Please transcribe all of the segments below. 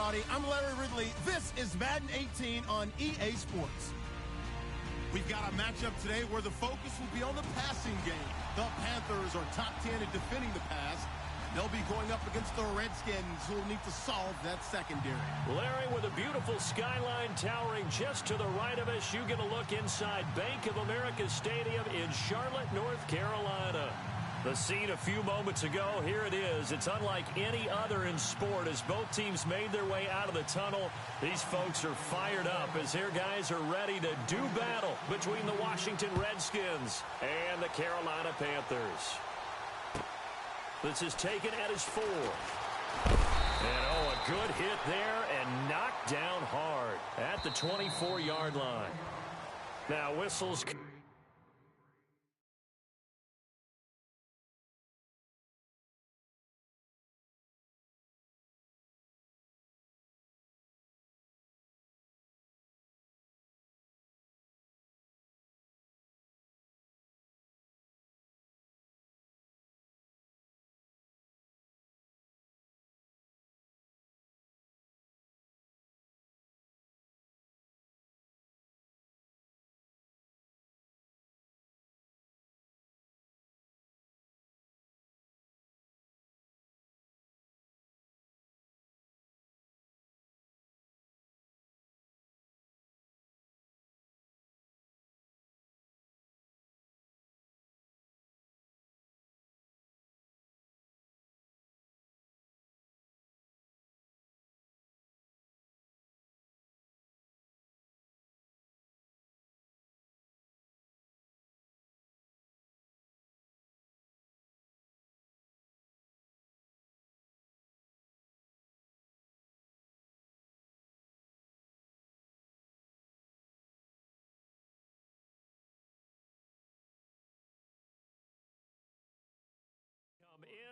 everybody. I'm Larry Ridley. This is Madden 18 on EA Sports. We've got a matchup today where the focus will be on the passing game. The Panthers are top 10 in defending the pass. They'll be going up against the Redskins, who will need to solve that secondary. Larry, with a beautiful skyline towering just to the right of us, you get a look inside Bank of America Stadium in Charlotte, North Carolina. The scene a few moments ago, here it is. It's unlike any other in sport as both teams made their way out of the tunnel. These folks are fired up as their guys are ready to do battle between the Washington Redskins and the Carolina Panthers. This is taken at his 4. And, a good hit there and knocked down hard at the 24-yard line. Now, whistles.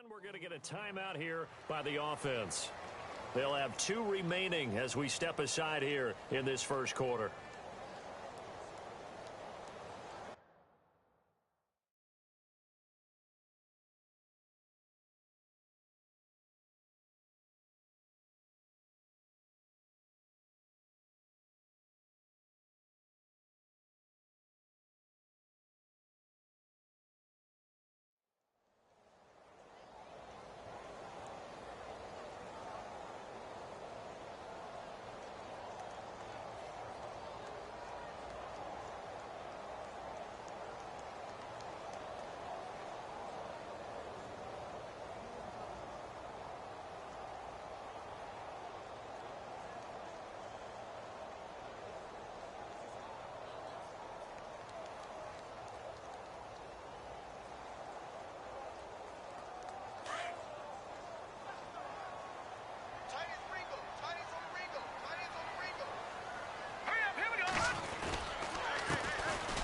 We're going to get a timeout here by the offense. They'll have 2 remaining as we step aside here in this first quarter.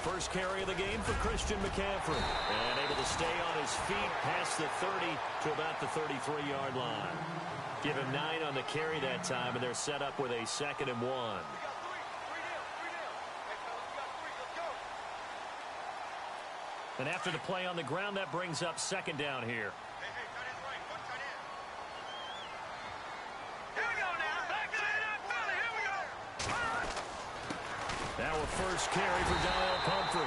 First carry of the game for Christian McCaffrey. And able to stay on his feet past the 30 to about the 33-yard line. Give him 9 on the carry that time, and they're set up with a 2nd and 1. And after the play on the ground, that brings up 2nd down here. Now a first carry for Daniel Pumphrey.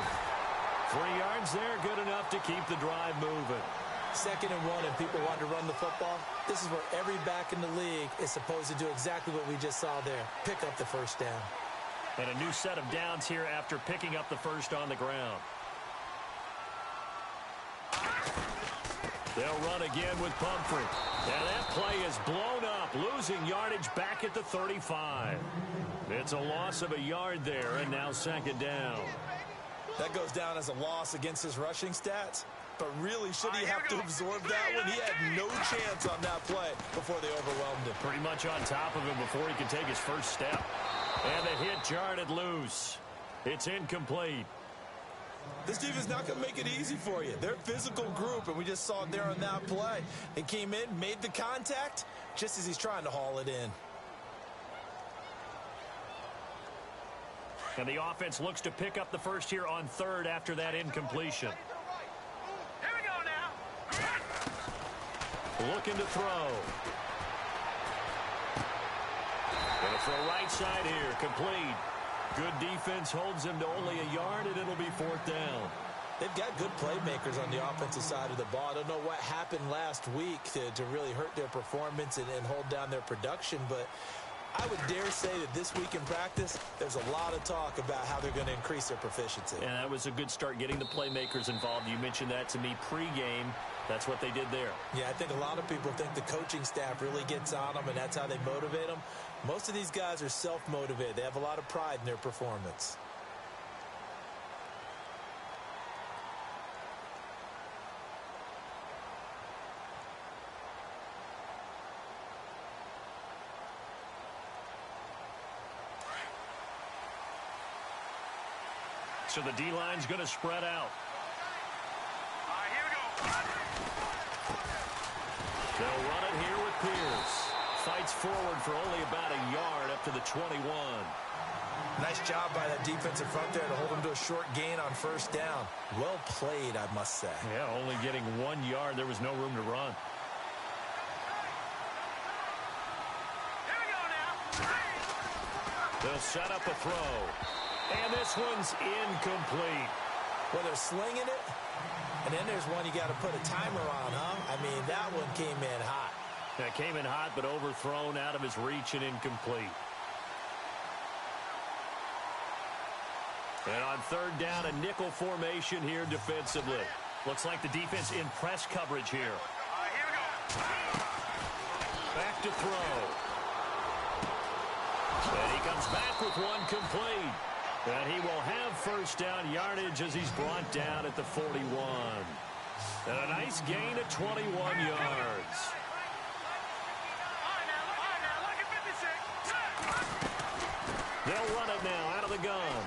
3 yards there, good enough to keep the drive moving. 2nd and 1, and people want to run the football. This is where every back in the league is supposed to do exactly what we just saw there. Pick up the first down. And a new set of downs here after picking up the first on the ground. They'll run again with Pumphrey. And that play is blown up, losing yardage back at the 35. It's a loss of a yard there, and now 2nd down. That goes down as a loss against his rushing stats. But really, should he have to absorb that when he had no chance on that play before they overwhelmed him? Pretty much on top of him before he could take his first step. And the hit jarred it loose. It's incomplete. This defense is not going to make it easy for you. They're a physical group, and we just saw it there on that play. They came in, made the contact, just as he's trying to haul it in. And the offense looks to pick up the first here on 3rd after that incompletion. Here we go now. Looking to throw. throw right side here, complete. Good defense holds him to only a yard, and it'll be 4th down. They've got good playmakers on the offensive side of the ball. I don't know what happened last week to really hurt their performance and hold down their production, but I would dare say that this week in practice, there's a lot of talk about how they're going to increase their proficiency. And that was a good start getting the playmakers involved. You mentioned that to me pregame. That's what they did there. Yeah, I think a lot of people think the coaching staff really gets on them, and that's how they motivate them. Most of these guys are self-motivated. They have a lot of pride in their performance. So the D-line's going to spread out. All right, here we go. They'll run it here with Pierce. Fights forward for only about a yard up to the 21. Nice job by that defensive front there to hold him to a short gain on 1st down. Well played, I must say. Yeah, only getting 1 yard. There was no room to run. Here we go now. They'll set up a throw. And this one's incomplete. Well, they're slinging it, and then there's one you got to put a timer on, huh? I mean, that one came in hot. That came in hot, but overthrown out of his reach and incomplete. And on 3rd down, a nickel formation here defensively. Looks like the defense in press coverage here. All right, here we go. Back to throw. And he comes back with one complete. And he will have 1st down yardage as he's brought down at the 41. And a nice gain of 21 yards. All right, now, look at 56. They'll run it now out of the gun.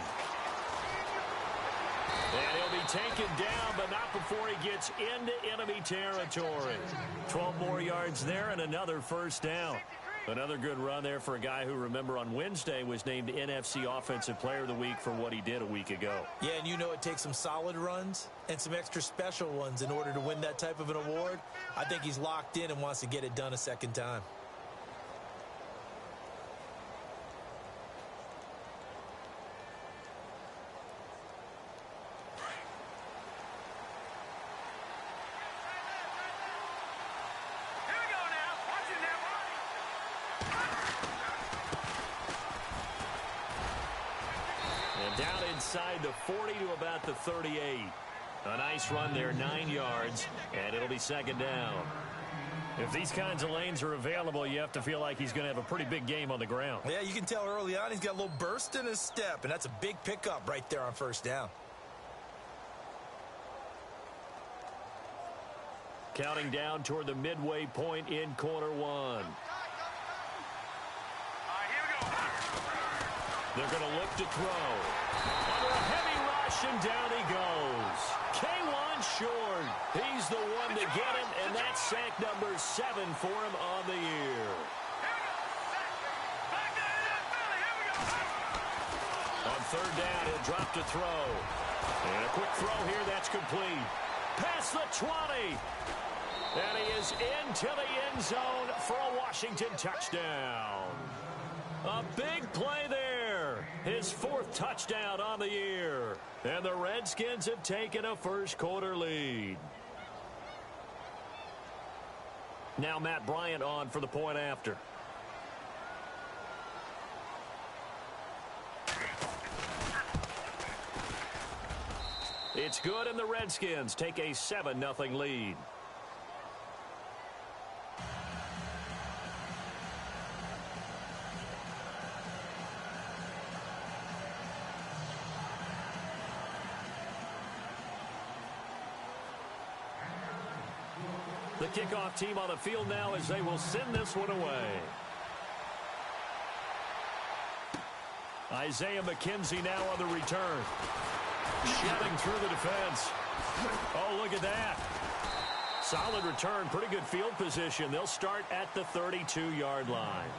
And he'll be taken down, but not before he gets into enemy territory. 12 more yards there and another 1st down. Another good run there for a guy who, remember, on Wednesday was named NFC Offensive Player of the Week for what he did a week ago. Yeah, and you know it takes some solid runs and some extra special ones in order to win that type of an award. I think he's locked in and wants to get it done a 2nd time. Down inside the 40 to about the 38. A nice run there, 9 yards, and it'll be 2nd down. If these kinds of lanes are available, you have to feel like he's going to have a pretty big game on the ground. Yeah, you can tell early on he's got a little burst in his step, and that's a big pickup right there on 1st down. Counting down toward the midway point in quarter 1. They're going to look to throw. Under a heavy rush, and down he goes. K1 short. He's the one to get him, and that's sack number 7 for him on the year. On 3rd down, he'll drop to throw. And a quick throw here, that's complete. Past the 20. And he is into the end zone for a Washington touchdown. A big play there. His 4th touchdown on the year. And the Redskins have taken a 1st quarter lead. Now Matt Bryant on for the point after. It's good, and the Redskins take a 7-0 lead. The kickoff team on the field now as they will send this one away. Isaiah McKenzie now on the return. Shoving through the defense. Oh, look at that. Solid return, pretty good field position. They'll start at the 32-yard line.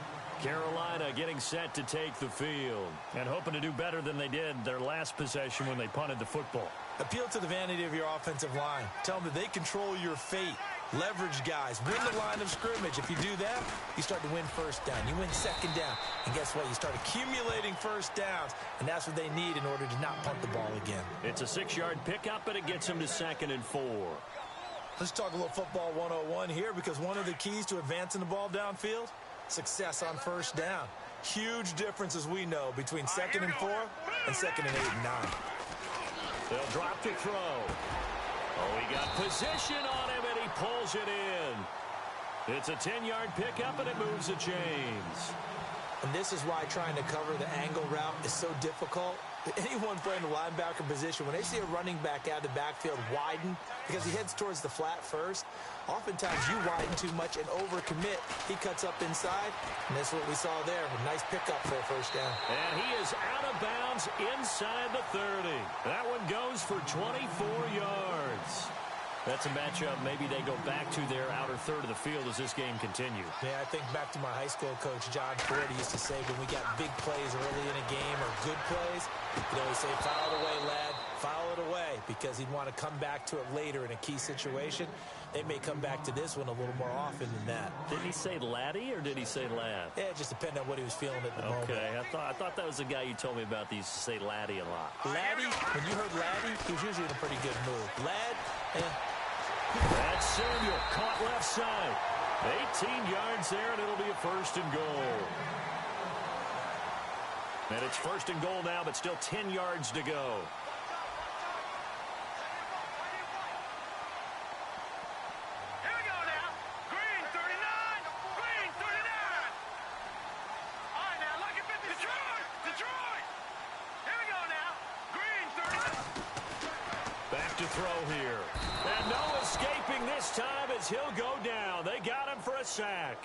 Carolina getting set to take the field and hoping to do better than they did their last possession when they punted the football. Appeal to the vanity of your offensive line. Tell them that they control your fate. Leverage guys. Win the line of scrimmage. If you do that, you start to win first down. You win second down. And guess what? You start accumulating first downs. And that's what they need in order to not punt the ball again. It's a 6-yard pickup, and it gets them to 2nd and 4. Let's talk a little football 101 here, because one of the keys to advancing the ball downfield, success on first down. Huge difference, as we know, between 2nd and 4 and 2nd and 8 and 9. They'll drop to throw. Oh, he got position on him, and he pulls it in. It's a 10-yard pickup, and it moves the chains. And this is why trying to cover the angle route is so difficult. Anyone playing the linebacker position, when they see a running back out of the backfield widen, because he heads towards the flat first, oftentimes you widen too much and overcommit. He cuts up inside, and that's what we saw there. A nice pickup for a first down. And he is out of bounds inside the 30. That one goes for 24 yards. That's a matchup maybe they go back to their outer third of the field as this game continues. Yeah, I think back to my high school coach, John Ford. He used to say when we got big plays early in a game or good plays, he'd always say, foul it away, lad, foul it away, because he'd want to come back to it later in a key situation. They may come back to this one a little more often than that. Did he say laddie or did he say lad? Yeah, it just depended on what he was feeling at the moment. Okay, I thought that was the guy you told me about that used to say laddie a lot. Laddie, when you heard laddie, he was usually in a pretty good mood. Lad, That's Samuel, caught left side. 18 yards there, and it'll be a 1st and goal. And it's 1st and goal now, but still 10 yards to go. Here we go now. Green 39. Green 39. All right, now look at 50. Detroit. Detroit. Here we go now. Green 39. Back to throw here. And no escaping this time as he'll go down. They got him for a sack.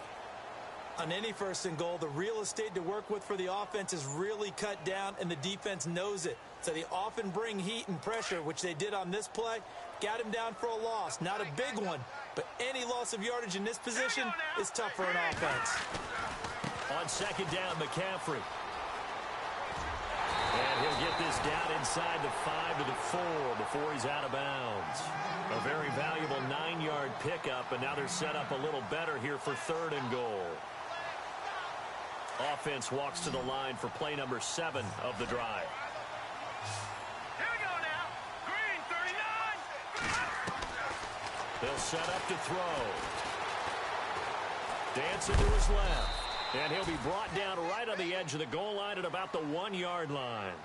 on any 1st and goal, the real estate to work with for the offense is really cut down, and the defense knows it. So they often bring heat and pressure, which they did on this play. Got him down for a loss. Not a big one, but any loss of yardage in this position is tough for an offense. On 2nd down, McCaffrey. And he'll get this down inside the 5 to the 4 before he's out of bounds. A very valuable 9-yard pickup, and now they're set up a little better here for 3rd and goal. Offense walks to the line for play number 7 of the drive. Here we go now. Green 39. They'll set up to throw. Dancing to his left. And he'll be brought down right on the edge of the goal line at about the 1-yard line.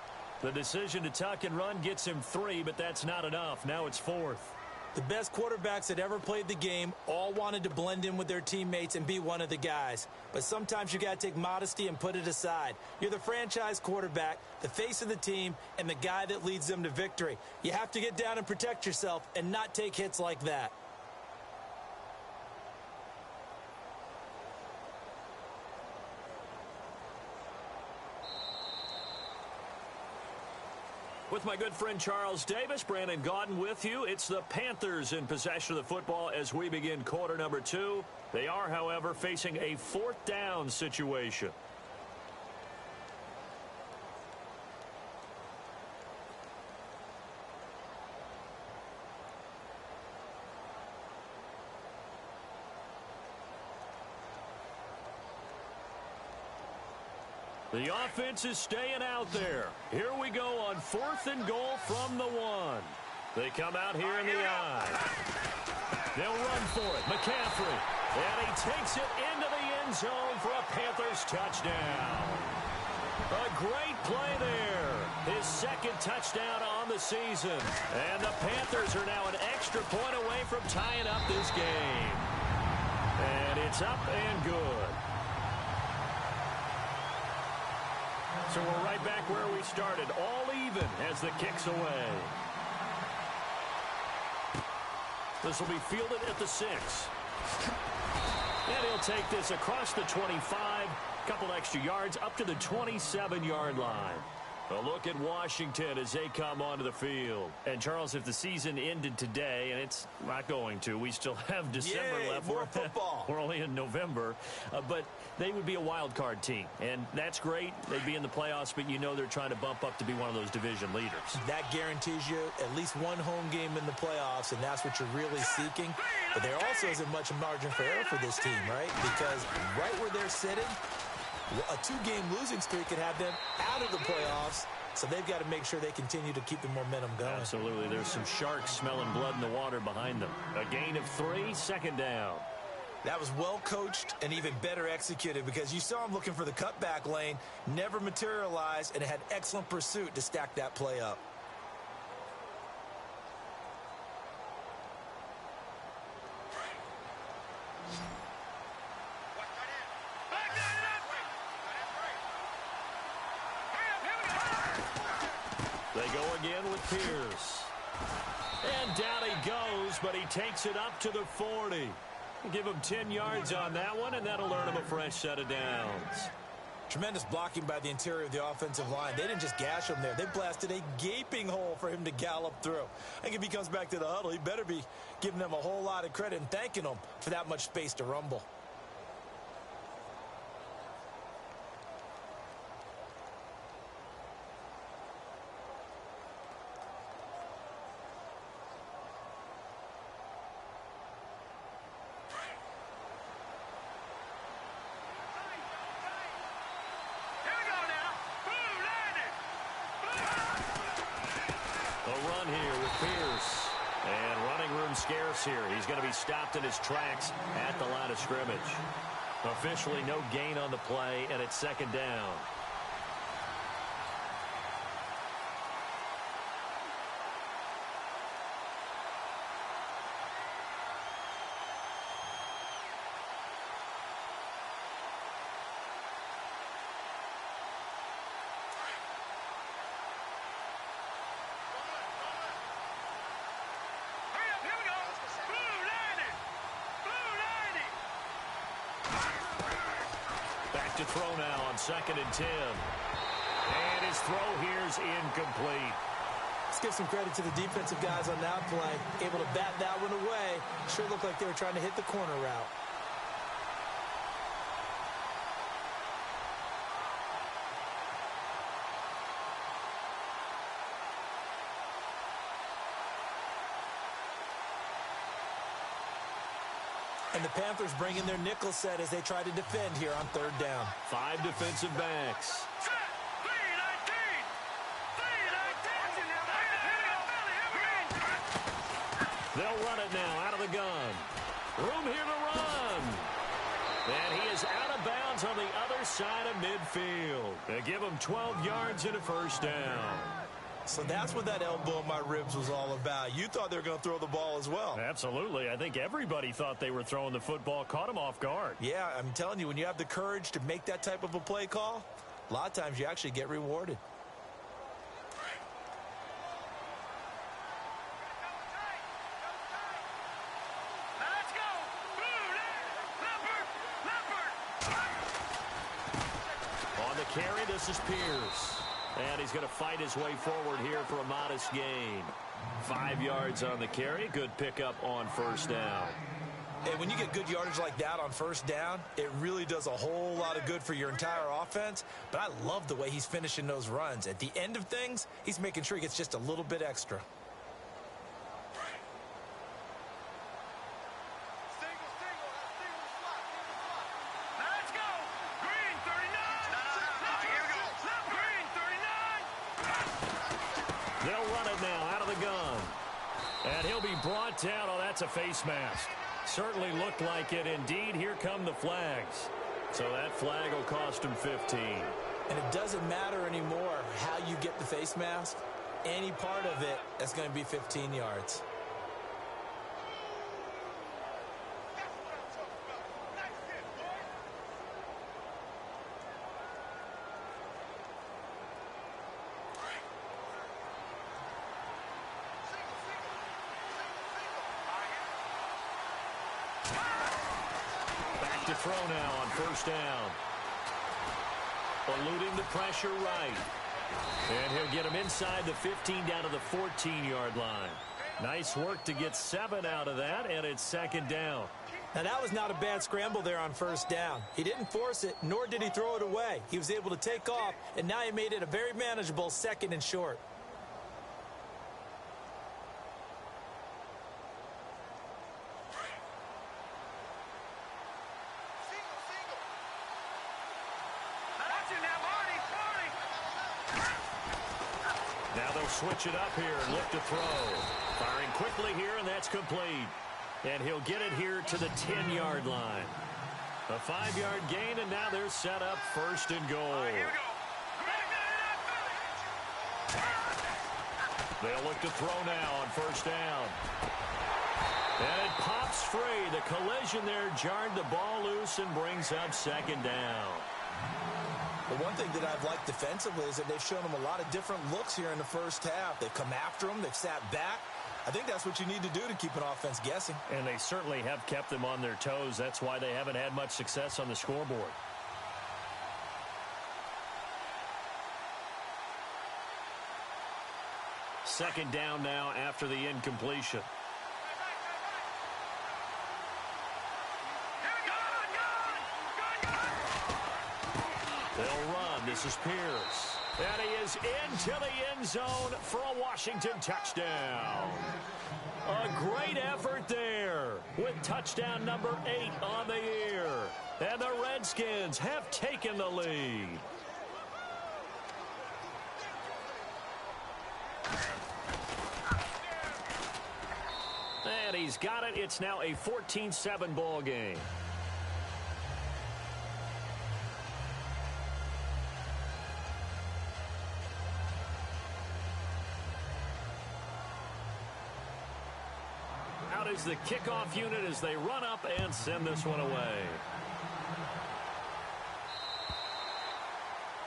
The decision to tuck and run gets him 3, but that's not enough. Now it's 4th. The best quarterbacks that ever played the game all wanted to blend in with their teammates and be one of the guys. But sometimes you got to take modesty and put it aside. You're the franchise quarterback, the face of the team, and the guy that leads them to victory. You have to get down and protect yourself and not take hits like that. With my good friend Charles Davis, Brandon Gaudin with you. It's the Panthers in possession of the football as we begin quarter number 2. They are, however, facing a 4th down situation. The offense is staying out there. Here we go on 4th and goal from the 1. They come out here in the I. They'll run for it. McCaffrey. And he takes it into the end zone for a Panthers touchdown. A great play there. His 2nd touchdown on the season. And the Panthers are now an extra point away from tying up this game. And it's up and good. So we're right back where we started, all even as the kick's away. This will be fielded at the 6. And he'll take this across the 25, couple extra yards up to the 27-yard line. A look at Washington as they come onto the field. And, Charles, if the season ended today, and it's not going to, we still have December left. More football. We're only in November. But they would be a wild card team. And that's great. They'd be in the playoffs, but you know they're trying to bump up to be one of those division leaders. That guarantees you at least one home game in the playoffs, and that's what you're really seeking. But there also isn't much margin for error for this team, right? Because right where they're sitting, a two-game losing streak could have them out of the playoffs, so they've got to make sure they continue to keep the momentum going. Absolutely. There's some sharks smelling blood in the water behind them. A gain of 3, second down. That was well coached and even better executed because you saw him looking for the cutback lane, never materialized, and it had excellent pursuit to stack that play up. They go again with Pierce. And down he goes, but he takes it up to the 40. Give him 10 yards on that one, and that'll earn him a fresh set of downs. Tremendous blocking by the interior of the offensive line. They didn't just gash him there. They blasted a gaping hole for him to gallop through. I think if he comes back to the huddle, he better be giving them a whole lot of credit and thanking them for that much space to rumble. Scarce here. He's going to be stopped in his tracks at the line of scrimmage. Officially no gain on the play, and it's second down. To throw now on 2nd and 10. And his throw here's incomplete. Let's give some credit to the defensive guys on that play. Able to bat that one away. Sure looked like they were trying to hit the corner route. And the Panthers bring in their nickel set as they try to defend here on 3rd down. 5 defensive backs. They'll run it now out of the gun. Room here to run. And he is out of bounds on the other side of midfield. They give him 12 yards and a first down. So that's what that elbow in my ribs was all about. You thought they were going to throw the ball as well. Absolutely. I think everybody thought they were throwing the football, caught him off guard. Yeah, I'm telling you, when you have the courage to make that type of a play call, a lot of times you actually get rewarded. On the carry, this is Pierce. And he's going to fight his way forward here for a modest gain. 5 yards on the carry. Good pickup on first down. And when you get good yardage like that on first down, it really does a whole lot of good for your entire offense. But I love the way he's finishing those runs. At the end of things, he's making sure he gets just a little bit extra. And he'll be brought down. Oh, that's a face mask. Certainly looked like it. Indeed, here come the flags. So that flag will cost him 15. And it doesn't matter anymore how you get the face mask. Any part of it, that's going to be 15 yards. To throw now on first down. Eluding the pressure right. And he'll get him inside the 15 down to the 14-yard line. Nice work to get 7 out of that, and it's second down. Now, that was not a bad scramble there on first down. He didn't force it, nor did he throw it away. He was able to take off, and now he made it a very manageable second and short. Now they'll switch it up here and look to throw. Firing quickly here, and that's complete. And he'll get it here to the 10-yard line. A 5-yard gain, and now they're set up first and goal. They'll look to throw now on first down. And it pops free. The collision there jarred the ball loose and brings up second down. The one thing that I've liked defensively is that they've shown them a lot of different looks here in the first half. They've come after them. They've sat back. I think that's what you need to do to keep an offense guessing. And they certainly have kept them on their toes. That's why they haven't had much success on the scoreboard. Second down now after the incompletion. They'll run. This is Pierce. And he is into the end zone for a Washington touchdown. A great effort there with touchdown number 8 on the year. And the Redskins have taken the lead. And he's got it. It's now a 14-7 ball game. Out is the kickoff unit as they run up and send this one away.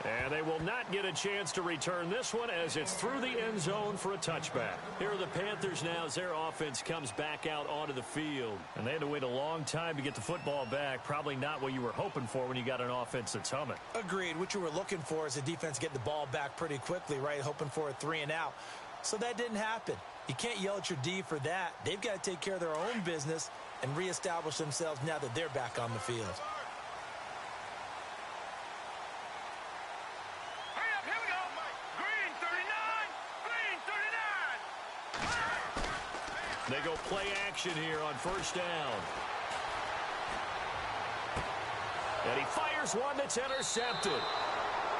And they will not get a chance to return this one as it's through the end zone for a touchback. Here are the Panthers now as their offense comes back out onto the field. And they had to wait a long time to get the football back. Probably not what you were hoping for when you got an offense that's humming. Agreed. What you were looking for is the defense get the ball back pretty quickly, right? Hoping for a 3-and-out. So that didn't happen. You can't yell at your D for that. They've got to take care of their own business and reestablish themselves now that they're back on the field. They go play action here on first down. And he fires one that's intercepted.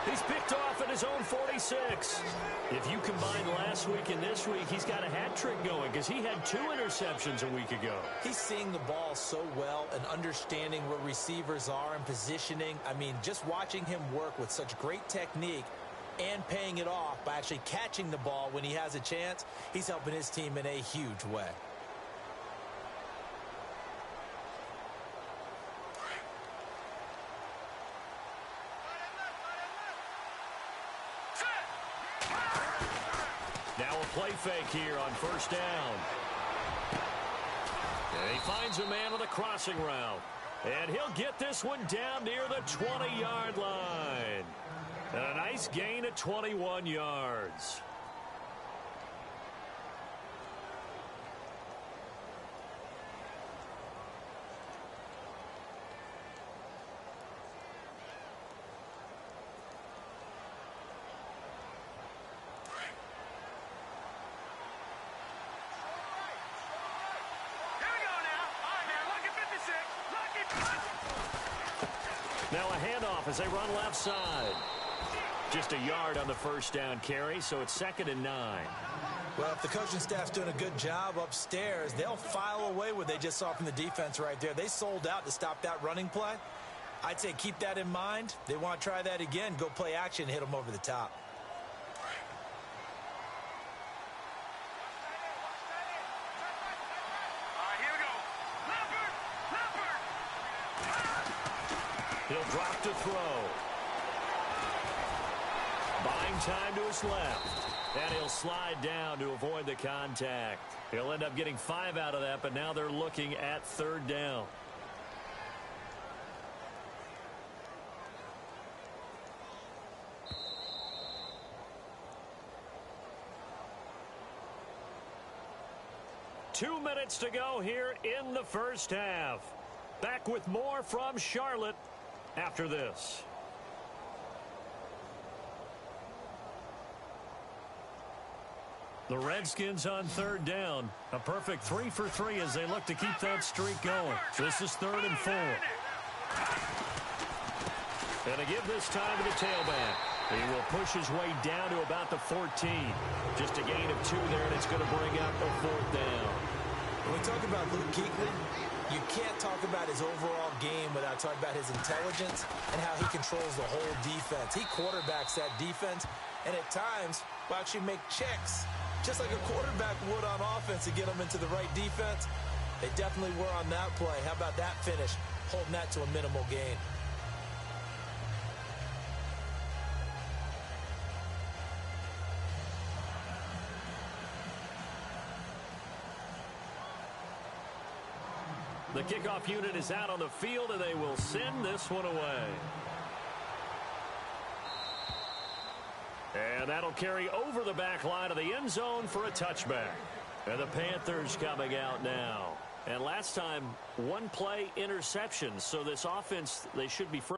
He's picked off at his own 46. If you combine last week and this week, he's got a hat trick going because he had 2 interceptions a week ago. He's seeing the ball so well and understanding where receivers are and positioning. I mean, just watching him work with such great technique and paying it off by actually catching the ball when he has a chance, he's helping his team in a huge way. Now a play fake here on first down. And he finds a man on the crossing route. And he'll get this one down near the 20-yard line. And a nice gain at 21 yards. Now a handoff as they run left side. Just a yard on the first down carry, so it's 2nd and 9. Well, if the coaching staff's doing a good job upstairs, they'll file away what they just saw from the defense right there. They sold out to stop that running play. I'd say keep that in mind. They want to try that again. Go play action, hit them over the top. He'll drop to throw. Buying time to his left. And he'll slide down to avoid the contact. He'll end up getting 5 out of that, but now they're looking at 3rd down. 2 minutes to go here in the first half. Back with more from Charlotte after this. The Redskins on third down. A perfect 3 for 3 as they look to keep that streak going. This is 3rd and 4. And to give this time to the tailback. He will push his way down to about the 14. Just a gain of 2 there, and it's going to bring up a 4th down. When we talk about Luke Kuechly, you can't talk about his overall game without talking about his intelligence and how he controls the whole defense. He quarterbacks that defense, and at times will actually make checks, just like a quarterback would on offense to get them into the right defense. They definitely were on that play. How about that finish, holding that to a minimal gain? The kickoff unit is out on the field, and they will send this one away. And that'll carry over the back line of the end zone for a touchback. And the Panthers coming out now. And last time, 1 play interception. So this offense, they should be free.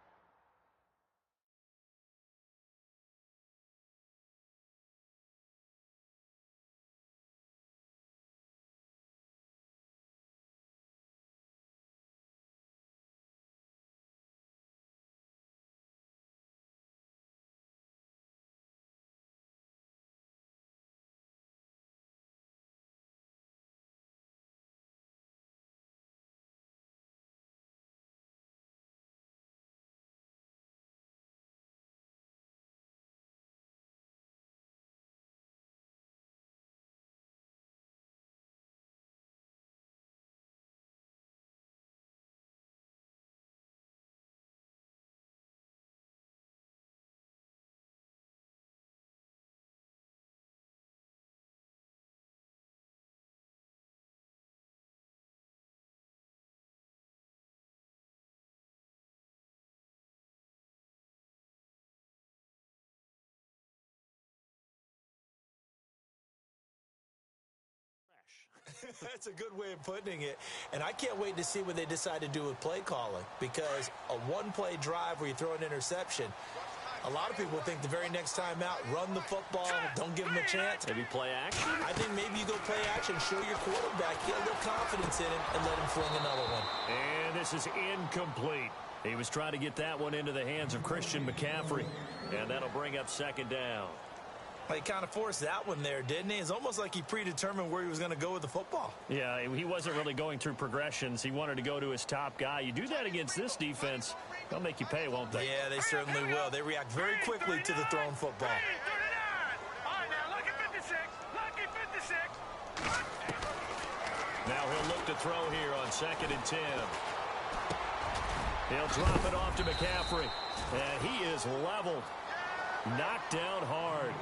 That's a good way of putting it. And I can't wait to see what they decide to do with play calling, because a 1-play drive where you throw an interception, a lot of people think the very next time out, run the football, don't give them a chance. Maybe play action? I think maybe you go play action, show your quarterback, get a little confidence in him, and let him fling another one. And this is incomplete. He was trying to get that one into the hands of Christian McCaffrey. And that'll bring up 2nd down. He kind of forced that one there, didn't he? It's almost like he predetermined where he was going to go with the football. Yeah, he wasn't really going through progressions. He wanted to go to his top guy. You do that against this defense, they'll make you pay, won't they? Yeah, they certainly will. They react very quickly to the thrown football. All right, now, lucky 56. Lucky 56. Now he'll look to throw here on 2nd and 10. He'll drop it off to McCaffrey. And he is leveled. Knocked down hard.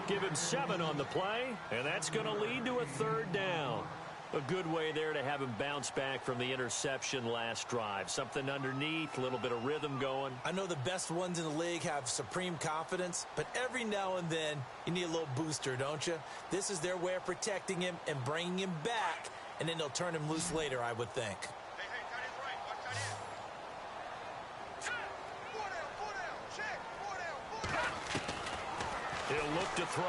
Give him 7 on the play, and that's going to lead to a 3rd down. A good way there to have him bounce back from the interception last drive. Something underneath, a little bit of rhythm going. I know the best ones in the league have supreme confidence, but every now and then you need a little booster, don't you? This is their way of protecting him and bringing him back, and then they'll turn him loose later, I would think. He'll look to throw.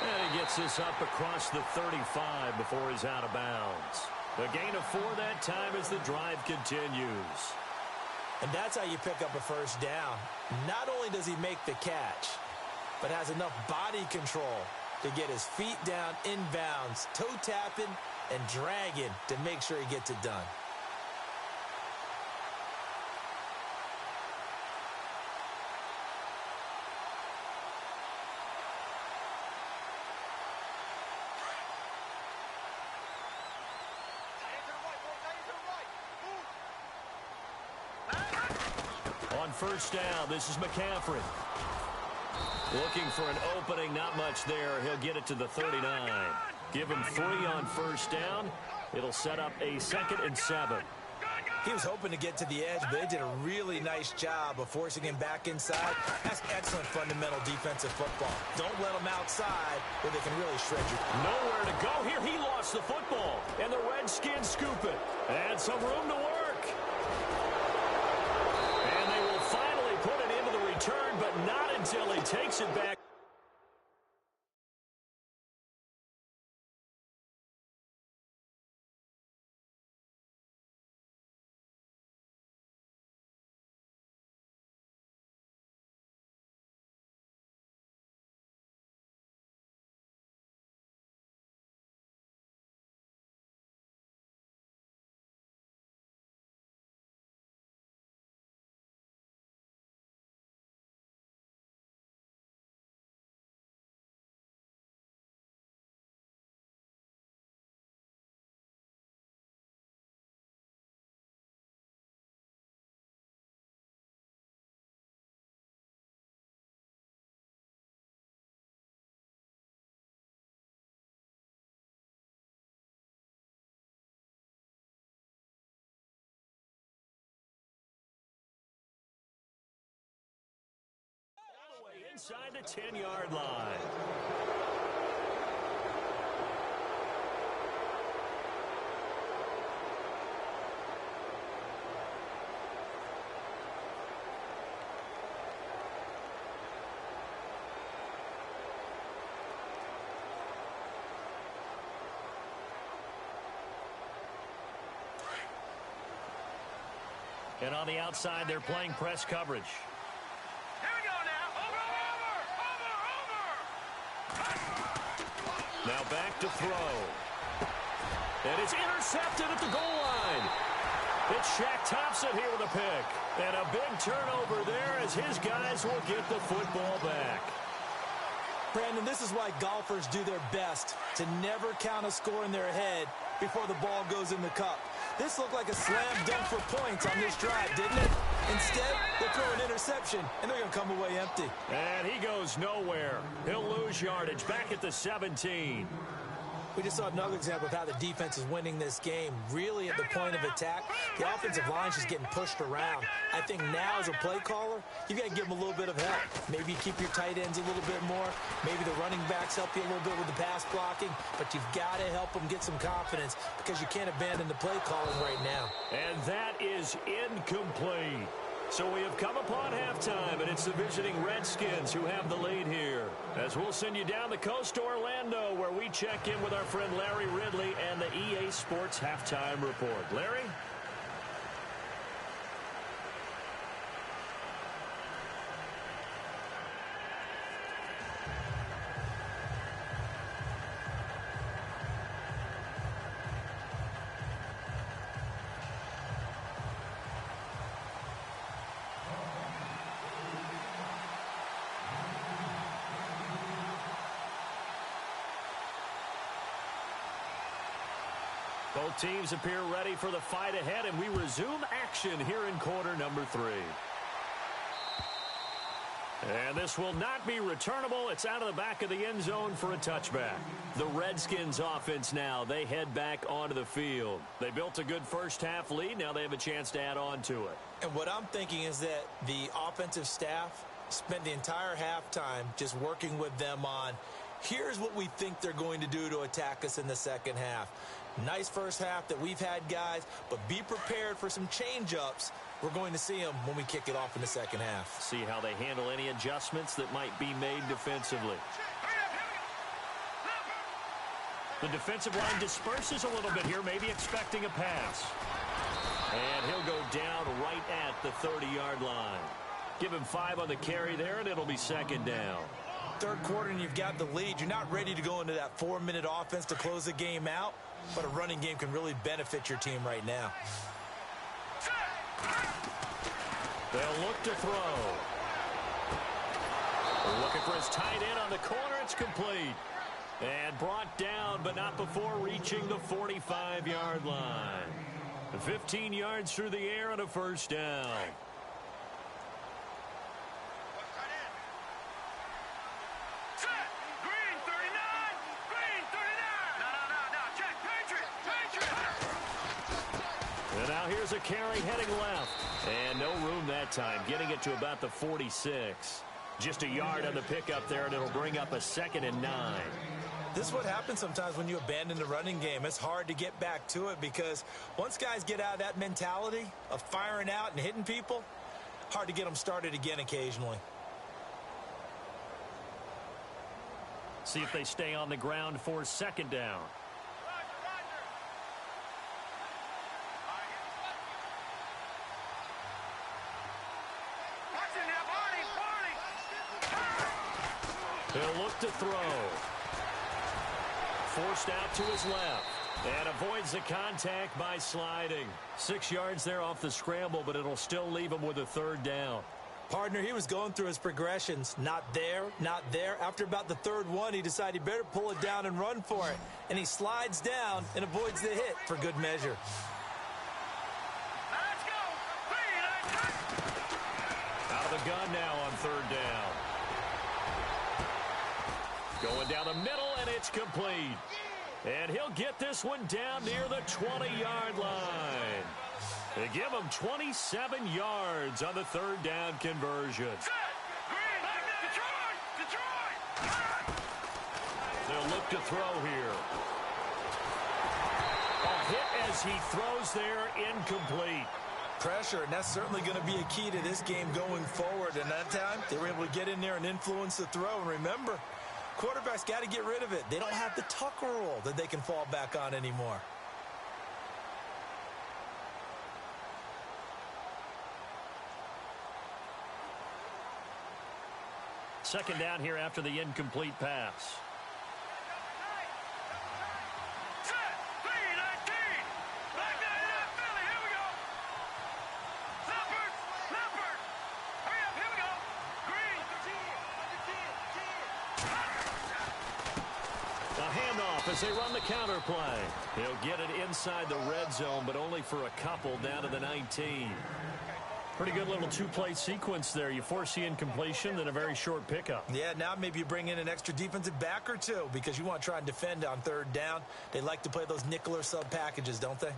And he gets this up across the 35 before he's out of bounds. A gain of 4 that time as the drive continues. And that's how you pick up a 1st down. Not only does he make the catch, but has enough body control to get his feet down inbounds, toe tapping and dragging to make sure he gets it done. On 1st down, this is McCaffrey. Looking for an opening, not much there. He'll get it to the 39. Give him 3 on 1st down. It'll set up a 2nd and 7. He was hoping to get to the edge, but they did a really nice job of forcing him back inside. That's excellent fundamental defensive football. Don't let them outside where they can really shred you. Nowhere to go here. He lost the football, and the Redskins scoop it. And some room to work. And they will finally put it into the return, but not until he takes it back. Inside the 10-yard line. And on the outside, they're playing press coverage. Now back to throw. And it's intercepted at the goal line. It's Shaq Thompson here with a pick. And a big turnover there as his guys will get the football back. Brandon, this is why golfers do their best to never count a score in their head before the ball goes in the cup. This looked like a slam dunk for points on this drive, didn't it? Instead, they throw an interception, and they're going to come away empty. And he goes nowhere. He'll lose yardage back at the 17. We just saw another example of how the defense is winning this game. Really at the point of attack, the offensive line's just getting pushed around. I think now as a play caller, you've got to give them a little bit of help. Maybe keep your tight ends a little bit more. Maybe the running backs help you a little bit with the pass blocking. But you've got to help them get some confidence because you can't abandon the play calling right now. And that is incomplete. So we have come upon halftime, and it's the visiting Redskins who have the lead here. As we'll send you down the coast to Orlando, where we check in with our friend Larry Ridley and the EA Sports Halftime Report. Larry? Both teams appear ready for the fight ahead, and we resume action here in quarter number 3. And this will not be returnable. It's out of the back of the end zone for a touchback. The Redskins offense now, they head back onto the field. They built a good first half lead. Now they have a chance to add on to it. And what I'm thinking is that the offensive staff spent the entire halftime just working with them on, here's what we think they're going to do to attack us in the second half. Nice first half that we've had, guys, but be prepared for some change-ups. We're going to see them when we kick it off in the second half. See how they handle any adjustments that might be made defensively. The defensive line disperses a little bit here, maybe expecting a pass. And he'll go down right at the 30-yard line. Give him 5 on the carry there, and it'll be second down. Third quarter, and you've got the lead. You're not ready to go into that 4-minute offense to close the game out, but a running game can really benefit your team right now. They'll look to throw. Looking for his tight end on the corner. It's complete. And brought down, but not before reaching the 45-yard line. 15 yards through the air and a first down. a carry heading left. And no room that time, getting it to about the 46. Just a yard on the pickup there, and it'll bring up a 2nd and 9. This is what happens sometimes when you abandon the running game. It's hard to get back to it because once guys get out of that mentality of firing out and hitting people, hard to get them started again occasionally. See if they stay on the ground for 2nd down. He'll look to throw. Forced out to his left. And avoids the contact by sliding. 6 yards there off the scramble, but it'll still leave him with a 3rd down. Partner, he was going through his progressions. Not there, not there. After about the 3rd one, he decided he better pull it down and run for it. And he slides down and avoids the hit for good measure. Let's go. Out of the gun now on 3rd down. Going down the middle, and it's complete. And he'll get this one down near the 20-yard line. They give him 27 yards on the 3rd down conversion. They'll look to throw here. A hit as he throws there, incomplete. Pressure, and that's certainly going to be a key to this game going forward. And that time, they were able to get in there and influence the throw. And remember, quarterbacks got to get rid of it. They don't have the Tucker rule that they can fall back on anymore. Second down here after the incomplete pass. As they run the counter play. He'll get it inside the red zone, but only for a couple down to the 19. Pretty good little 2-play sequence there. You force the incompletion, then a very short pickup. Yeah, now maybe you bring in an extra defensive back or two because you want to try and defend on 3rd down. They like to play those nickel or sub packages, don't they?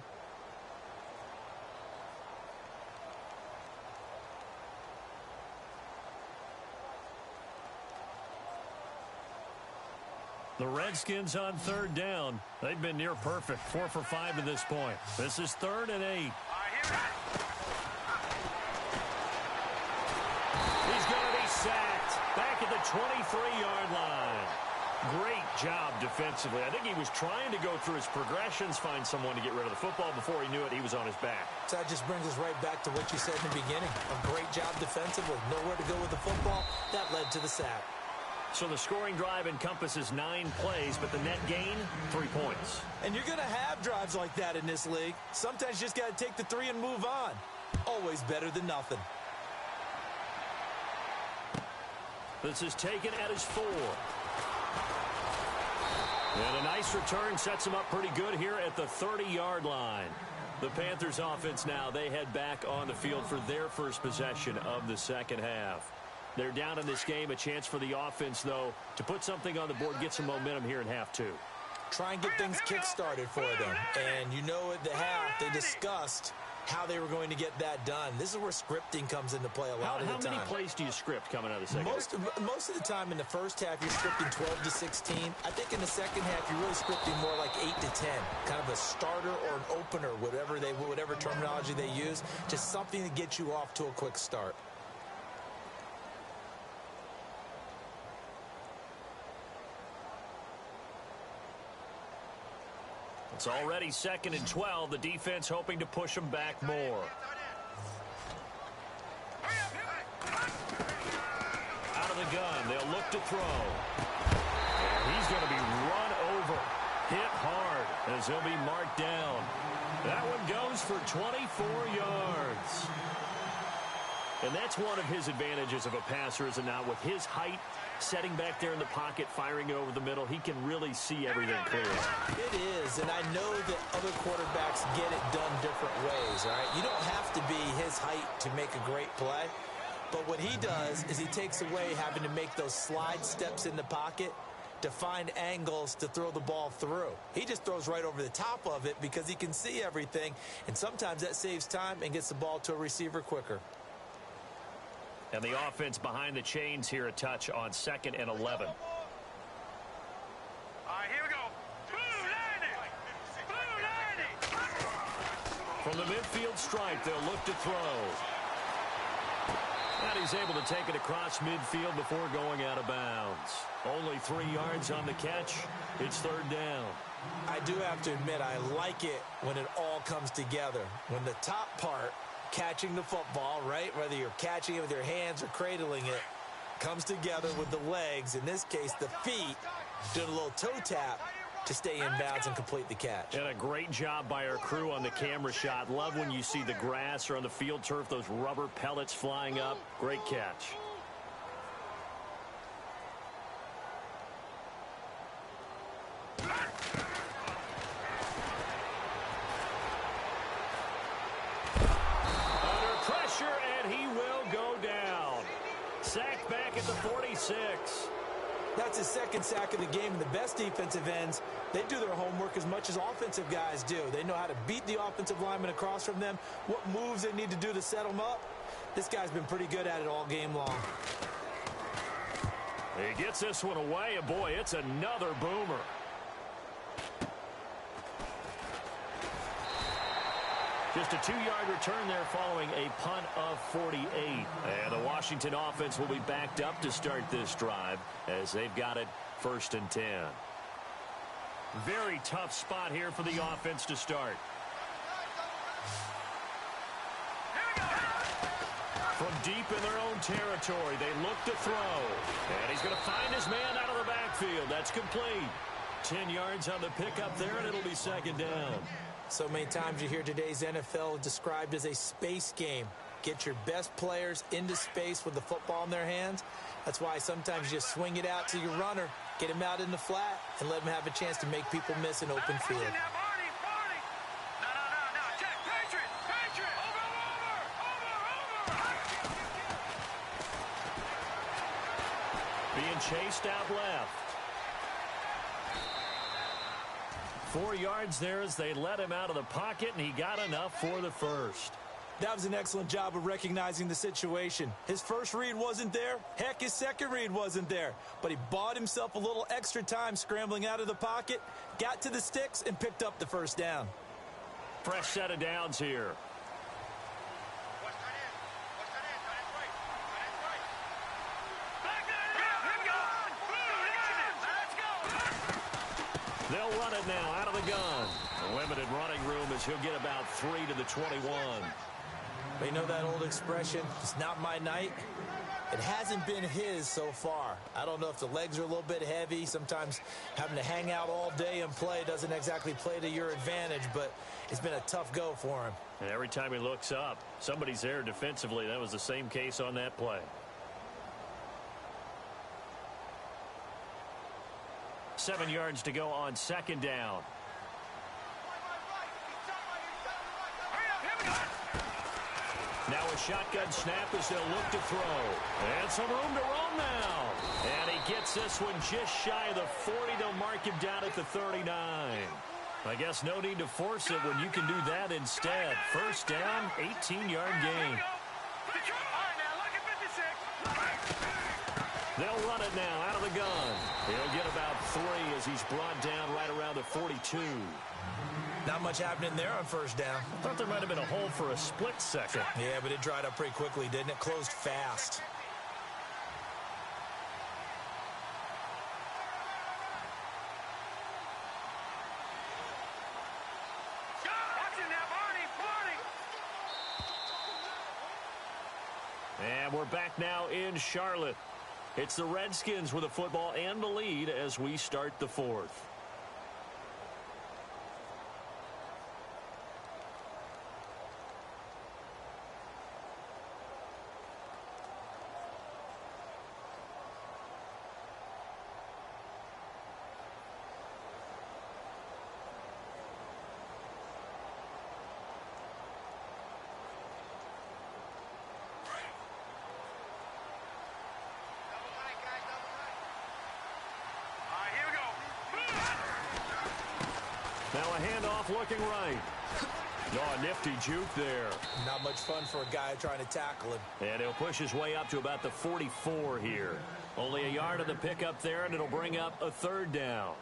The Redskins on 3rd down. They've been near perfect. 4 for 5 to this point. This is 3rd and 8. He's going to be sacked. Back at the 23-yard line. Great job defensively. I think he was trying to go through his progressions, find someone to get rid of the football. Before he knew it, he was on his back. So that just brings us right back to what you said in the beginning. A great job defensively. Nowhere to go with the football. That led to the sack. So the scoring drive encompasses 9 plays, but the net gain, 3 points. And you're going to have drives like that in this league. Sometimes you just got to take the 3 and move on. Always better than nothing. This is taken at his 4. And a nice return sets him up pretty good here at the 30-yard line. The Panthers offense now, they head back on the field for their first possession of the second half. They're down in this game. A chance for the offense, though, to put something on the board, get some momentum here in half 2. Try and get things kick-started for them. And you know at the half, they discussed how they were going to get that done. This is where scripting comes into play a lot of the time. How many plays do you script coming out of the second half? Most of the time in the first half, you're scripting 12 to 16. I think in the second half, you're really scripting more like 8 to 10. Kind of a starter or an opener, whatever terminology they use. Just something to get you off to a quick start. It's already 2nd and 12. The defense hoping to push them back more. Out of the gun. They'll look to throw. And he's going to be run over. Hit hard as he'll be marked down. That one goes for 24 yards. And that's one of his advantages of a passer, is it not? With his height, setting back there in the pocket, firing it over the middle, he can really see everything clearly. It is, and I know that other quarterbacks get it done different ways, all right? You don't have to be his height to make a great play, but what he does is he takes away having to make those slide steps in the pocket to find angles to throw the ball through. He just throws right over the top of it because he can see everything, and sometimes that saves time and gets the ball to a receiver quicker. And the offense behind the chains here, a touch on 2nd and 11. All right, here we go. Blue 90. Blue 90. From the midfield stripe, they'll look to throw. And he's able to take it across midfield before going out of bounds. Only 3 yards on the catch. It's 3rd down. I do have to admit, I like it when it all comes together. When the top part, catching the football, right, whether you're catching it with your hands or cradling it, comes together with the legs, in this case the feet, doing a little toe tap to stay in bounds and complete the catch. And a great job by our crew on the camera shot. Love when you see the grass or on the field turf, those rubber pellets flying up. Great catch. Under pressure, and he will go down. Sacked back at the 46. That's his 2nd sack of the game, and the best defensive ends, they do their homework as much as offensive guys do. They know how to beat the offensive lineman across from them, what moves they need to do to set them up. This guy's been pretty good at it all game long. He gets this one away, and boy, it's another boomer. Just a 2-yard return there following a punt of 48. And the Washington offense will be backed up to start this drive as they've got it 1st and 10. Very tough spot here for the offense to start. From deep in their own territory, they look to throw. And he's going to find his man out of the backfield. That's complete. 10 yards on the pickup there, and it'll be 2nd down. So many times you hear today's NFL described as a space game. Get your best players into space with the football in their hands. That's why sometimes you just swing it out to your runner, get him out in the flat, and let him have a chance to make people miss an open field. No. Check. Patriot. Over. Being chased out left. 4 yards there as they let him out of the pocket, and he got enough for the 1st. That was an excellent job of recognizing the situation. His first read wasn't there. Heck, his second read wasn't there. But he bought himself a little extra time scrambling out of the pocket, got to the sticks, and picked up the 1st down. Fresh set of downs here. They'll run it now out of the gun. A limited running room as he'll get about 3 to the 21. But you know that old expression, it's not my night? It hasn't been his so far. I don't know if the legs are a little bit heavy. Sometimes having to hang out all day and play doesn't exactly play to your advantage, but it's been a tough go for him. And every time he looks up, somebody's there defensively. That was the same case on that play. 7 yards to go on 2nd down. Now a shotgun snap as they'll look to throw. And some room to roam now. And he gets this one just shy of the 40. They'll mark him down at the 39. I guess no need to force it when you can do that instead. 1st down, 18-yard gain. They'll run it now out of the gun. He'll get about 3 as he's brought down right around the 42. Not much happening there on 1st down. I thought there might have been a hole for a split second. Yeah, but it dried up pretty quickly, didn't it? Closed fast. And we're back now in Charlotte. It's the Redskins with the football and the lead as we start the 4th. All right, Now a handoff looking right. Oh, a nifty juke there. Not much fun for a guy trying to tackle him. And he'll push his way up to about the 44 here. Only a yard of the pickup there, and it'll bring up a third down.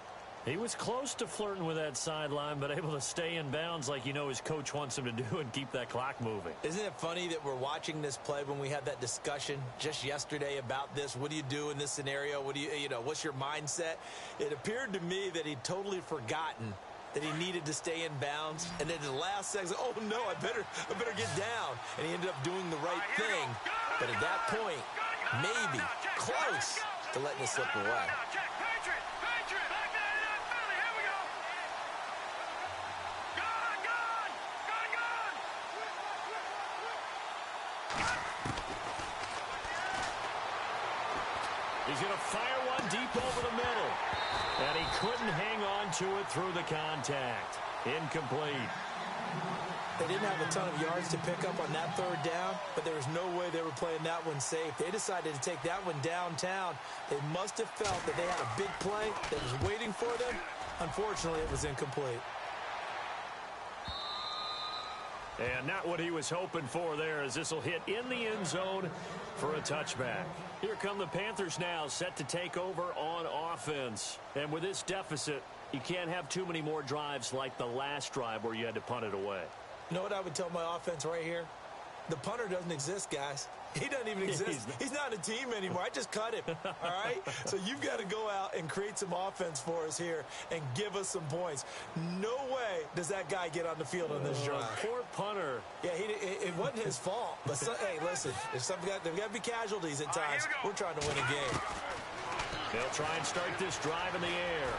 He was close to flirting with that sideline, but able to stay in bounds like you know his coach wants him to do and keep that clock moving. Isn't it funny that we're watching this play when we had that discussion just yesterday about this? What do you do in this scenario? What do you know, what's your mindset? It appeared to me that he'd totally forgotten that he needed to stay in bounds, and then the last second, oh no, I better get down. And he ended up doing the right thing. But at that point, maybe close to letting it slip away. He's going to fire one deep over the middle. And he couldn't hang on to it through the contact. Incomplete. They didn't have a ton of yards to pick up on that third down, but there was no way they were playing that one safe. They decided to take that one downtown. They must have felt that they had a big play that was waiting for them. Unfortunately, it was incomplete. And not what he was hoping for there, as this will hit in the end zone for a touchback. Here come the Panthers now, set to take over on offense. And with this deficit, you can't have too many more drives like the last drive where you had to punt it away. You know what I would tell my offense right here? The punter doesn't exist, guys. He doesn't even exist. He's not a team anymore. I just cut him, all right? So you've got to go out and create some offense for us here and give us some points. No way does that guy get on the field on this drive. Poor punter. Yeah, it wasn't his fault. But, hey, listen, there's got to be casualties at times. We're trying to win a game. They'll try and start this drive in the air.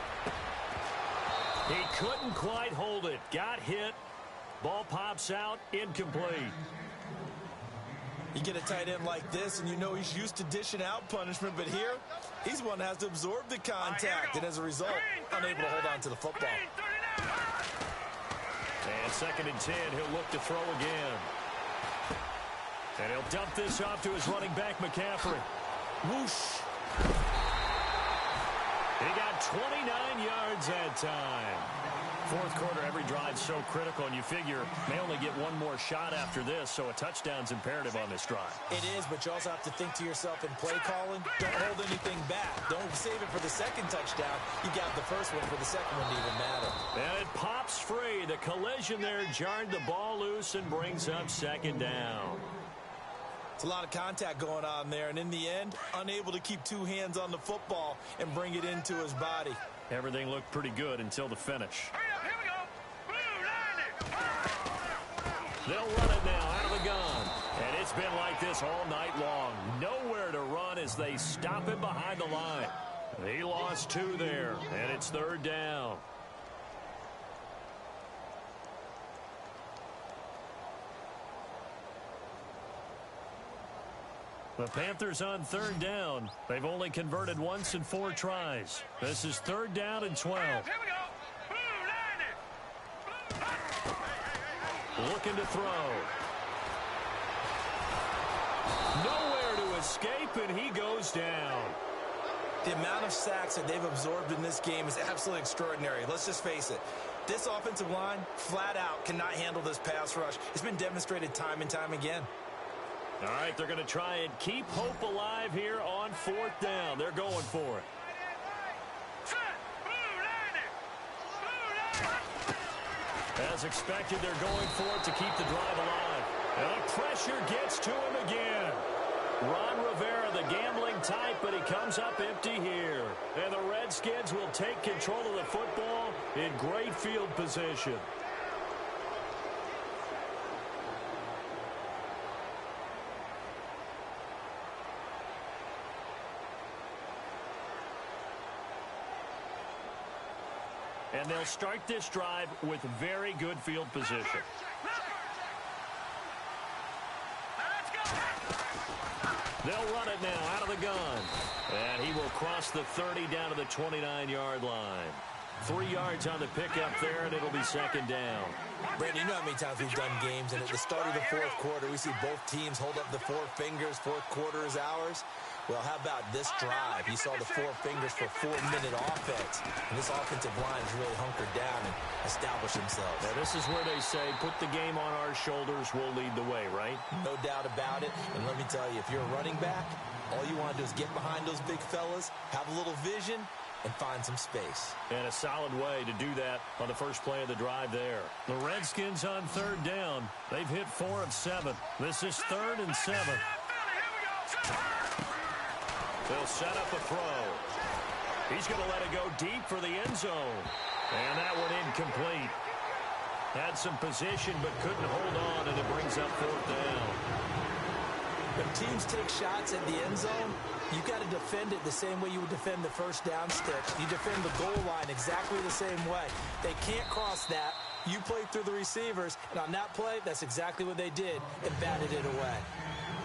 He couldn't quite hold it. Got hit. Ball pops out. Incomplete. You get a tight end like this, and you know he's used to dishing out punishment, but here, he's one that has to absorb the contact, and as a result, unable to hold on to the football. And 2nd and 10, he'll look to throw again. And he'll dump this off to his running back, McCaffrey. Whoosh. He got 29 yards that time. Fourth quarter, every drive so critical, and you figure may only get one more shot after this, so a touchdown's imperative on this drive. It is, but you also have to think to yourself in play calling, don't hold anything back. Don't save it for the second touchdown. You got the first one for the second one to even matter. And it pops free. The collision there jarred the ball loose and brings up 2nd down. It's a lot of contact going on there, and in the end, unable to keep two hands on the football and bring it into his body. Everything looked pretty good until the finish. They'll run it now out of the gun. And it's been like this all night long. Nowhere to run as they stop him behind the line. He lost 2 there, and it's 3rd down. The Panthers on 3rd down. They've only converted once in 4 tries. This is 3rd down and 12. Looking to throw. Nowhere to escape, and he goes down. The amount of sacks that they've absorbed in this game is absolutely extraordinary. Let's just face it. This offensive line, flat out, cannot handle this pass rush. It's been demonstrated time and time again. All right, they're going to try and keep hope alive here on 4th down. They're going for it. As expected, they're going for it to keep the drive alive. And the pressure gets to him again. Ron Rivera, the gambling type, but he comes up empty here. And the Redskins will take control of the football in great field position. And they'll start this drive with very good field position. They'll run it now out of the gun. And he will cross the 30 down to the 29-yard line. 3 yards on the pickup there, and it'll be 2nd down. Brandon, you know how many times we've done games, and at the start of the 4th quarter, we see both teams hold up the 4 fingers, 4th quarter is ours. Well, how about this drive? You saw the four fingers for 4-minute offense, and this offensive line has really hunkered down and established themselves. Now, this is where they say, put the game on our shoulders, we'll lead the way, right? No doubt about it, and let me tell you, if you're a running back, all you want to do is get behind those big fellas, have a little vision, and find some space. And a solid way to do that on the first play of the drive there. The Redskins on third down. They've hit 4 of 7. This is 3rd and 7. They'll set up a throw. He's going to let it go deep for the end zone. And that one incomplete. Had some position but couldn't hold on, and it brings up 4th down. When teams take shots at the end zone, you got to defend it the same way you would defend the first down stick. You defend the goal line exactly the same way. They can't cross that. You played through the receivers, and on that play, that's exactly what they did and batted it away.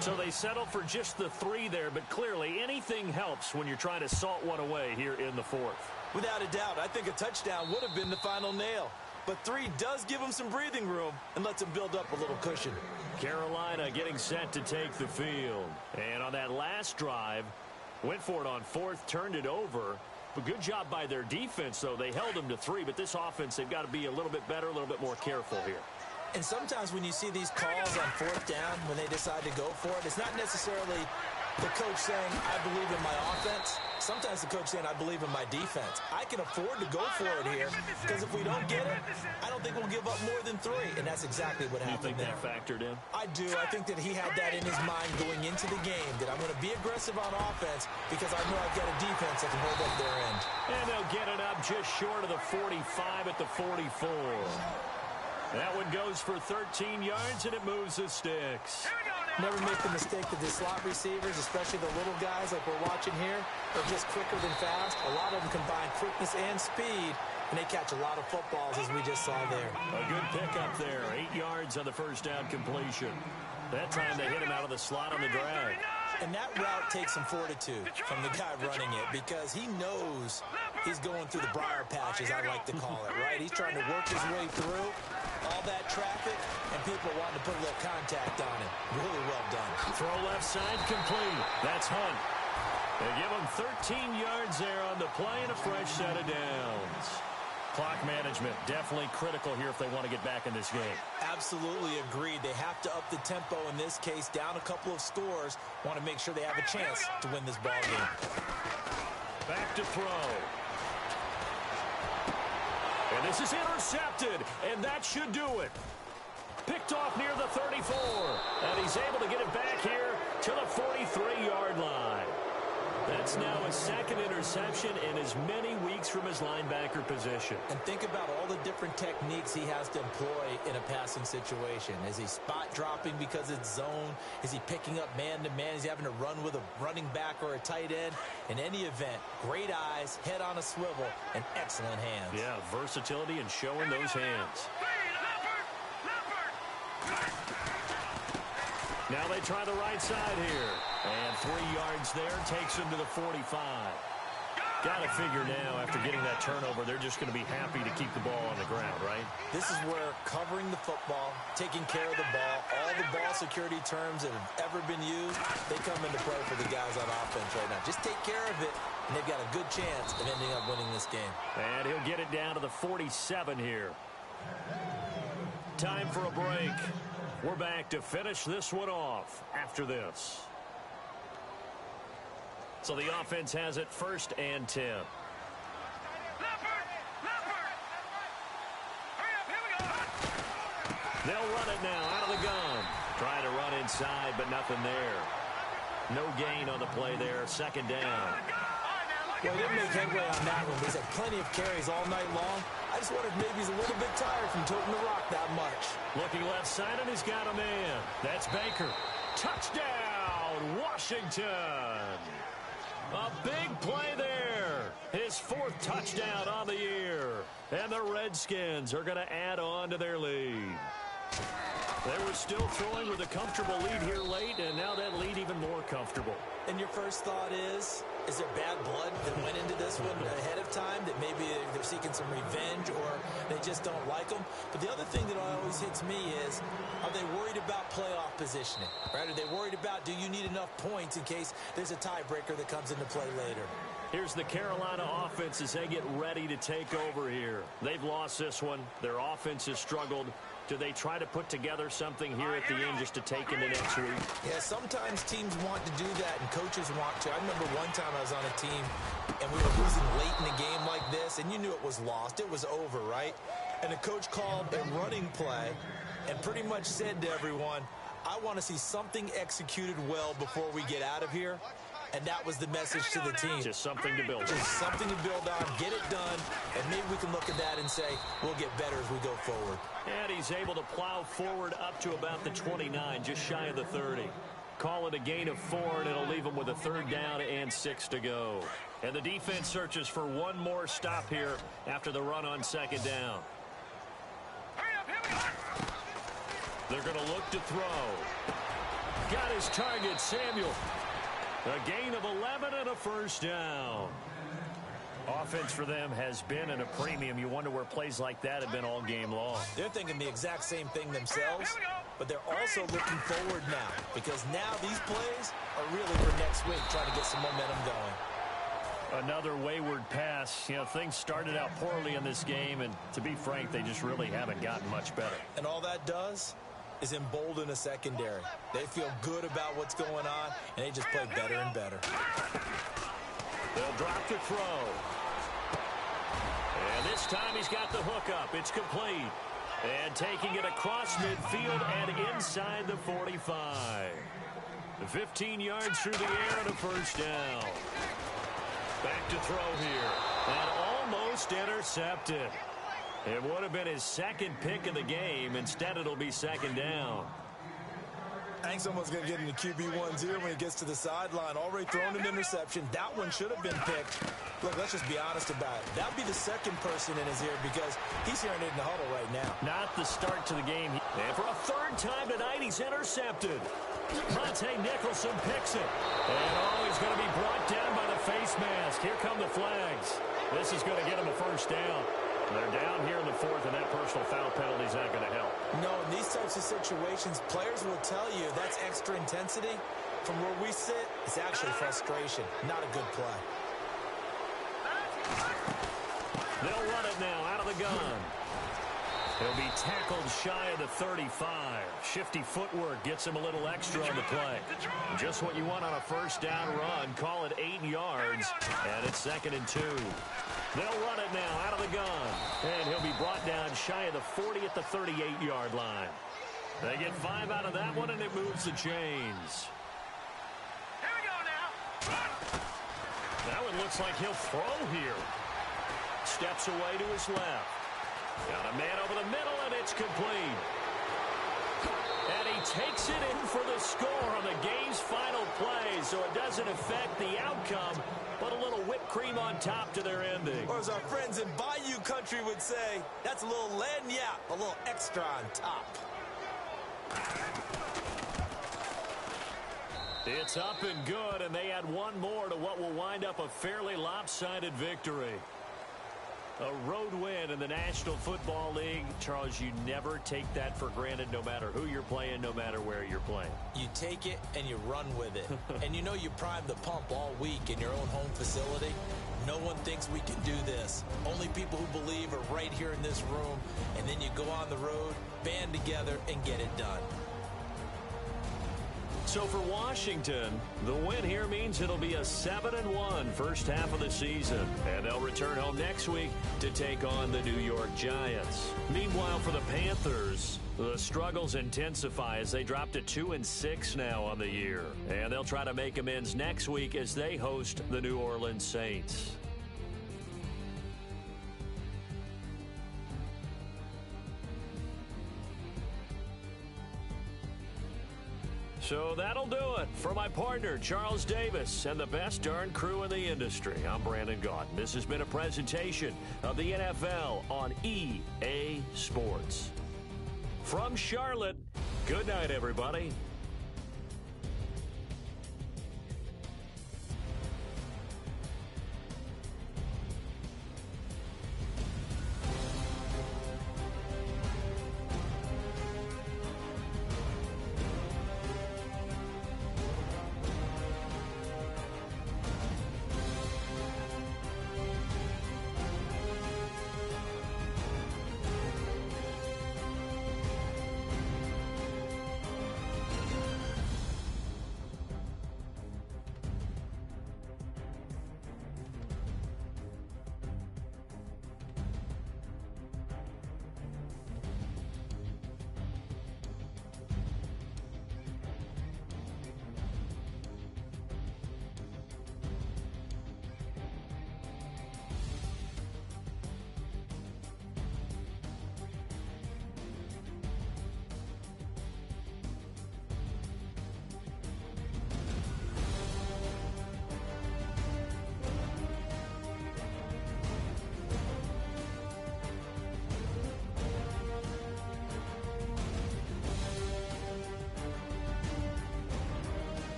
So they settle for just the 3 there, but clearly anything helps when you're trying to salt one away here in the 4th. Without a doubt, I think a touchdown would have been the final nail. But 3 does give them some breathing room and lets them build up a little cushion. Carolina getting set to take the field. And on that last drive, went for it on 4th, turned it over. But good job by their defense, though. They held them to 3, but this offense, they've got to be a little bit better, a little bit more careful here. And sometimes when you see these calls on 4th down, when they decide to go for it, it's not necessarily the coach saying, I believe in my offense. Sometimes the coach saying, I believe in my defense. I can afford to go for it here because if we don't get it, I don't think we'll give up more than 3. And that's exactly what happened there. You think that factored in? I do. I think that he had that in his mind going into the game, that I'm going to be aggressive on offense because I know I've got a defense that can hold up their end. And they'll get it up just short of the 45 at the 44. That one goes for 13 yards, and it moves the sticks. Never make the mistake that the slot receivers, especially the little guys like we're watching here, are just quicker than fast. A lot of them combine quickness and speed, and they catch a lot of footballs, as we just saw there. A good pickup there. 8 yards on the first down completion. That time they hit him out of the slot on the drag. And that route takes some fortitude from the guy running it because he knows he's going through the briar patch, as I like to call it, right? He's trying to work his way through all that traffic, and people wanting to put a little contact on him. Really well done. Throw left side complete. That's Hunt. They give him 13 yards there on the play and a fresh set of downs. Clock management definitely critical here if they want to get back in this game. Absolutely agreed. They have to up the tempo in this case, down a couple of scores. Want to make sure they have a chance to win this ball game. Back to throw. And this is intercepted, and that should do it. Picked off near the 34, and he's able to get it back here to the 43-yard line. That's now a second interception in as many weeks from his linebacker position. And think about all the different techniques he has to employ in a passing situation. Is he spot dropping because it's zone? Is he picking up man-to-man? Is he having to run with a running back or a tight end? In any event, great eyes, head on a swivel, and excellent hands. Yeah, versatility and showing those hands. Now they try the right side here. And 3 yards there takes him to the 45. Got to figure now, after getting that turnover, they're just going to be happy to keep the ball on the ground, right? This is where covering the football, taking care of the ball, all the ball security terms that have ever been used, they come into play for the guys on offense right now. Just take care of it, and they've got a good chance of ending up winning this game. And he'll get it down to the 47 here. Time for a break. We're back to finish this one off after this. So the offense has it 1st and 10. They'll run it now out of the gun. Trying to run inside, but nothing there. No gain on the play there. 2nd down. Well, he didn't make headway on that one. He's had plenty of carries all night long. I just wondered if maybe he's a little bit tired from toting the rock that much. Looking left side, and he's got a man. That's Baker. Touchdown, Washington. A big play there. His 4th touchdown on the year. And the Redskins are going to add on to their lead. They were still throwing with a comfortable lead here late, and now that lead even more comfortable. And your first thought is there bad blood that went into this one ahead of time that maybe they're seeking some revenge or they just don't like them. But the other thing that always hits me is, are they worried about playoff positioning? Right? Are they worried about, do you need enough points in case there's a tiebreaker that comes into play later? Here's the Carolina offense as they get ready to take over here. They've lost this one. Their offense has struggled. Do they try to put together something here at the end just to take into next week? Yeah, sometimes teams want to do that and coaches want to. I remember one time I was on a team and we were losing late in a game like this, and you knew it was lost. It was over, right? And the coach called a running play and pretty much said to everyone, I want to see something executed well before we get out of here. And that was the message to the team. Just something to build on. Just something to build on, get it done, and maybe we can look at that and say, we'll get better as we go forward. And he's able to plow forward up to about the 29, just shy of the 30. Call it a gain of 4, and it'll leave him with a 3rd down and 6 to go. And the defense searches for one more stop here after the run on 2nd down. They're going to look to throw. Got his target, Samuel. A gain of 11 and a 1st down. Offense for them has been at a premium. You wonder where plays like that have been all game long. They're thinking the exact same thing themselves, but they're also looking forward now because now these plays are really for next week, trying to get some momentum going. Another wayward pass. You know, things started out poorly in this game, and to be frank, they just really haven't gotten much better. And all that does is embolden a secondary. They feel good about what's going on, and they just play better and better. They'll drop the throw. And this time he's got the hook up. It's complete. And taking it across midfield and inside the 45. 15 yards through the air and a 1st down. Back to throw here. And almost intercepted. It would have been his 2nd pick of the game. Instead, it'll be 2nd down. I think someone's going to get into QB1 here when he gets to the sideline. Already thrown an interception. That one should have been picked. Look, let's just be honest about it. That would be the 2nd person in his ear because he's hearing it in the huddle right now. Not the start to the game. And for a 3rd time tonight, he's intercepted. Monte Nicholson picks it. And he's going to be brought down by the face mask. Here come the flags. This is going to get him a 1st down. They're down here in the 4th, and that personal foul penalty is not going to help. No, in these types of situations, players will tell you that's extra intensity. From where we sit, it's actually frustration, not a good play. They'll run it now out of the gun. He'll be tackled shy of the 35. Shifty footwork gets him a little extra on the play. Just what you want on a 1st down run. Call it 8 yards, and it's 2nd and 2. They'll run it now out of the gun. And he'll be brought down shy of the 40 at the 38-yard line. They get 5 out of that one, and it moves the chains. Here we go now. That one looks like he'll throw here. Steps away to his left. Got a man over the middle, and it's complete. And he takes it in for the score on the game's final play, so it doesn't affect the outcome, but a little whipped cream on top to their ending. Or as our friends in Bayou Country would say, that's a little lagniappe, a little extra on top. It's up and good, and they add one more to what will wind up a fairly lopsided victory. A road win in the National Football League. Charles, you never take that for granted no matter who you're playing, no matter where you're playing. You take it and you run with it. And you know you primed the pump all week in your own home facility. No one thinks we can do this. Only people who believe are right here in this room. And then you go on the road, band together, and get it done. So for Washington, the win here means it'll be a 7-1 first half of the season. And they'll return home next week to take on the New York Giants. Meanwhile, for the Panthers, the struggles intensify as they drop to 2-6 now on the year. And they'll try to make amends next week as they host the New Orleans Saints. So that'll do it. For my partner, Charles Davis, and the best darn crew in the industry, I'm Brandon Gaudin. This has been a presentation of the NFL on EA Sports. From Charlotte, good night, everybody.